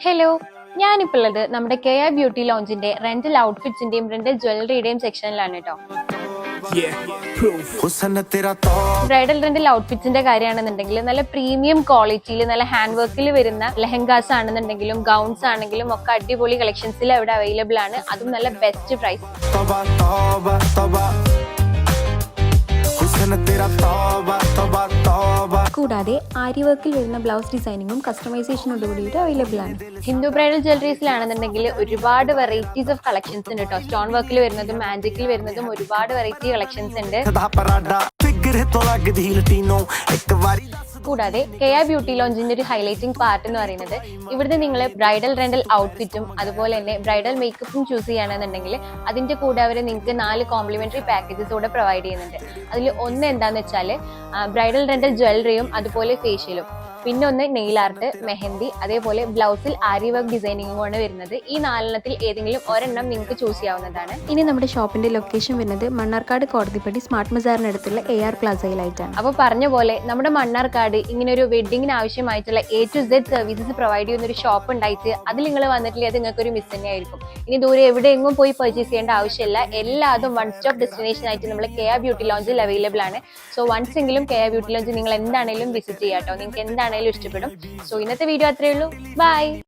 Hello, ഞാനിപ്പോൾ ഉള്ളത് നമ്മുടെ KI ബ്യൂട്ടി ലോഞ്ചിന്റെ റെന്റൽ ഔട്ട്ഫിറ്റ്സിന്റെയും റെന്റൽ ജ്വല്ലറിയുടെയും സെക്ഷനിലാണ് കേട്ടോ. ബ്രൈഡൽ റെന്റൽ ഔട്ട്ഫിറ്റ്സിന്റെ കാര്യമാണെന്നുണ്ടെങ്കിൽ നല്ല പ്രീമിയം ക്വാളിറ്റിയിൽ നല്ല ഹാൻഡ് വർക്കിൽ വരുന്ന ലെഹങ്കാസ് ആണെന്നുണ്ടെങ്കിലും ഗൗൺസ് ആണെങ്കിലും ഒക്കെ അടിപൊളി കളക്ഷൻസിൽ അവിടെ അവൈലബിൾ ആണ്. അതും നല്ല ബെസ്റ്റ് പ്രൈസ്. കൂടാതെ ആരി വർക്കിൽ വരുന്ന ബ്ലൗസ് ഡിസൈനിങ്ങും കസ്റ്റമൈസേഷനോട് കൂടിയിട്ട് അവൈലബിൾ ആണ്. ഹിന്ദു ബ്രൈഡൽ ജ്വല്ലറീസിലാണെന്നുണ്ടെങ്കിൽ ഒരുപാട് വെറൈറ്റീസ് ഓഫ് കളക്ഷൻസ് ഉണ്ട് കേട്ടോ. സ്റ്റോൺ വർക്കിൽ വരുന്നതും മാജിക്കിൽ വരുന്നതും ഒരുപാട് വെറൈറ്റി കളക്ഷൻസ് ഉണ്ട്. കൂടാതെ KI ബ്യൂട്ടി ലോഞ്ചിന്റെ ഒരു ഹൈലൈറ്റിംഗ് പാർട്ട് എന്ന് പറയുന്നത് ഇവിടുന്ന് നിങ്ങൾ ബ്രൈഡൽ റെന്റൽ ഔട്ട്ഫിറ്റും അതുപോലെ തന്നെ ബ്രൈഡൽ മേക്കപ്പും ചൂസ് ചെയ്യുകയാണെന്നുണ്ടെങ്കിൽ അതിന്റെ കൂടെ അവർ നിങ്ങൾക്ക് 4 കോംപ്ലിമെന്ററി പാക്കേജസ് കൂടെ പ്രൊവൈഡ് ചെയ്യുന്നുണ്ട്. അതിൽ ഒന്ന് എന്താണെന്ന് വെച്ചാൽ ബ്രൈഡൽ റെന്റൽ ജ്വല്ലറിയും അതുപോലെ ഫേഷ്യലും, പിന്നെ ഒന്ന് നെയിൽ ആർട്ട്, മെഹന്തി, അതേപോലെ ബ്ലൗസിൽ ആരി വർക്ക് ഡിസൈനിങ്ങും ആണ് വരുന്നത്. ഈ 4 ഏതെങ്കിലും ഒരെണ്ണം നിങ്ങൾക്ക് ചൂസ് ചെയ്യാവുന്നതാണ്. ഇനി നമ്മുടെ ഷോപ്പിന്റെ ലൊക്കേഷൻ വരുന്നത് മണ്ണാർക്കാട് കോടതിപ്പടി സ്മാർട്ട് ബസാറിനടുത്തുള്ള AR പ്ലാസയിലായിട്ടാണ്. അപ്പോൾ പറഞ്ഞ പോലെ നമ്മുടെ മണ്ണാർക്കാട് ഇങ്ങനെ ഒരു വെഡിങ്ങിന് ആവശ്യമായിട്ടുള്ള A to Z services provide ചെയ്യുന്ന ഒരു ഷോപ്പ് ഉണ്ടായിട്ട് അതിൽ നിങ്ങൾ വന്നിട്ടില്ല, അത് നിങ്ങൾക്ക് ഒരു മിസ് തന്നെയായിരിക്കും. ഇനി ദൂരെ എവിടെയെങ്കിലും പോയി പർച്ചേസ് ചെയ്യേണ്ട ആവശ്യമില്ല. എല്ലാതും വൺ സ്റ്റോപ്പ് ഡെസ്റ്റിനേഷൻ ആയിട്ട് നമ്മൾ KI ബ്യൂട്ടി ലോഞ്ചിൽ അവൈലബിൾ ആണ്. സോ വൺസ് എങ്കിലും KI ബ്യൂട്ടി ലോഞ്ച് നിങ്ങൾ എന്താണെങ്കിലും വിസിറ്റ് ചെയ്യാട്ടോ. നിങ്ങൾക്ക് എന്താണെങ്കിലും ഇഷ്ടപ്പെടും. സോ ഇന്നത്തെ വീഡിയോ അത്രയേ ഉള്ളൂ. ബൈ.